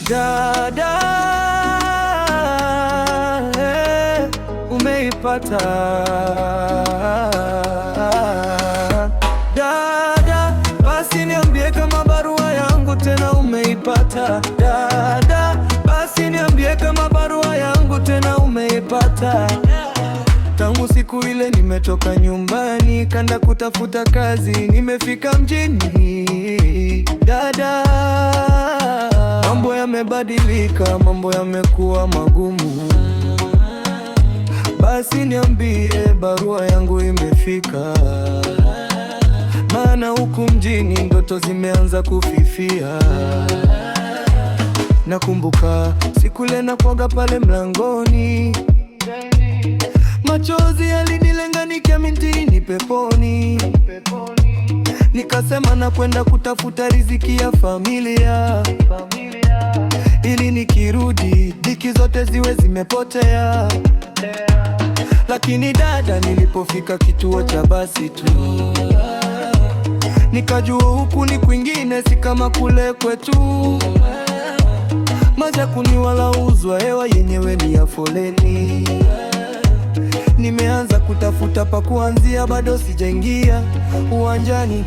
Dada, umeipata. Dada, basi niambie kama barua yangu tena umeipata. Dada, basi niambie kama barua yangu tena umeipata. Tangu siku ile nimetoka nyumbani kanda kutafuta kazi, nimefika mjini. Dada, mambo yamebadilika, mambo yamekuwa magumu. Basi niambie barua yangu imefika, maana huku mjini ndoto zimeanza kufifia. Nakumbuka siku ile nakuaga pale mlangoni, machozi yalinilenga nikiamini peponi. Nikasema nakwenda kutafuta riziki ya familia, ili nikirudi dhiki zote ziwe zimepotea. Lakini dada, nilipofika kituo cha basi tu, nikajua huku ni kwingine, si kama kule kwetu. Maja kuniwala uzwa, hewa yenyewe ni ya foleni. Nimeanza kutafuta pa kuanzia, bado sijaingia uwanjani.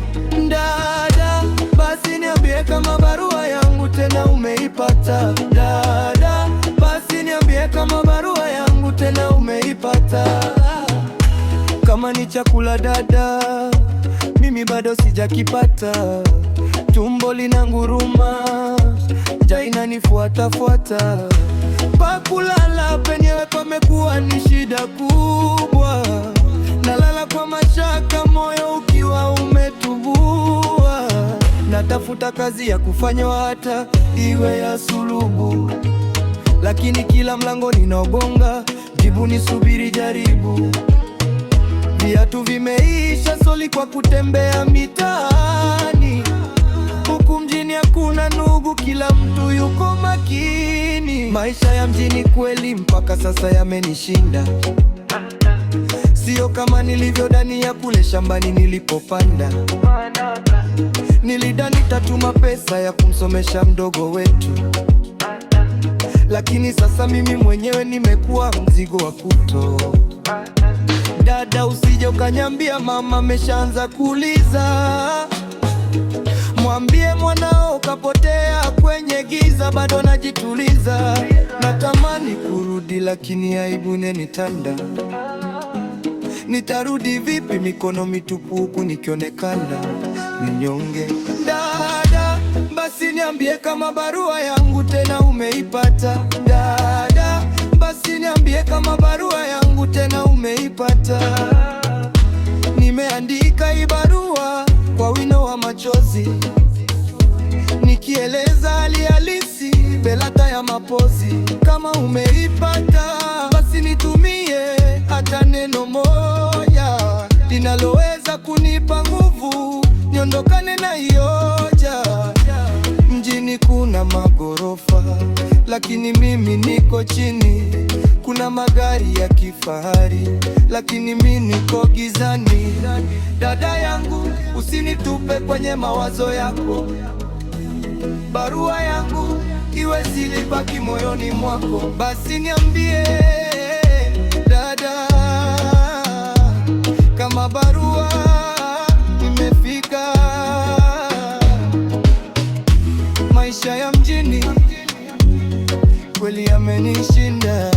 Dada, basi niambie kama barua yangu tena umeipata. Dada, basi niambie kama barua yangu tena umeipata. Kama ni chakula dada, mimi bado sijakipata. Tumbo linanguruma, njaa inanifuata. Pa kulala penyewe pamekuwa ni shida kubwa. Nalala kwa mashaka, moyo ukiwa umetubua. Natafuta kazi ya kufanya hata iwe ya sulubu, lakini kila mlango ninaogonga jibu ni subiri jaribu. Viatu vimeisha soli kwa kutembea mitaani. Huku mjini hakuna ndugu, kila mtu yuko makini. Maisha ya mjini kweli mpaka sasa yamenishinda, sio kama nilivyodhani ya kule shambani nilipopanda. Nilidhani tatuma pesa ya kumsomesha mdogo wetu, lakini sasa mimi mwenyewe nimekuwa mzigo wa kuto. Dada, usije ukanyambia mama ameshaanza kuuliza. Mwambie mwanao kapotea kwenye giza, bado najituliza. Natamani kurudi lakini aibu inanitanda. Nitarudi vipi mikono mitupu huku nikionekana mnyonge? Dada, basi niambie kama barua yangu tena umeipata. Dada, basi niambie kama barua yangu tena umeipata. Nimeandika hii barua kwa wino wa machozi, nikieleza hali halisi bila hata ya mapozi. Kama umeipata, basi nitumie hata neno moja linaloweza kunipa nguvu niondokane na ioja. Mjini kuna magorofa, lakini mimi niko chini. Kuna magari ya kifahari, lakini mimi niko gizani. Dada yangu, usinitupe kwenye mawazo yako. Barua yangu iwe silibaki moyoni mwako. Basi niambie dada, kama barua imefika. Maisha ya mjini kweli yamenishinda.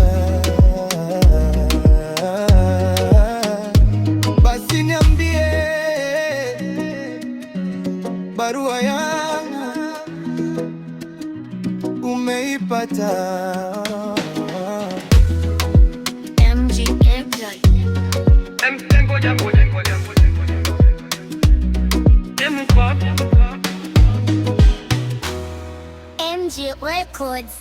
Basi niambie barua yangu umeipata. MG Records.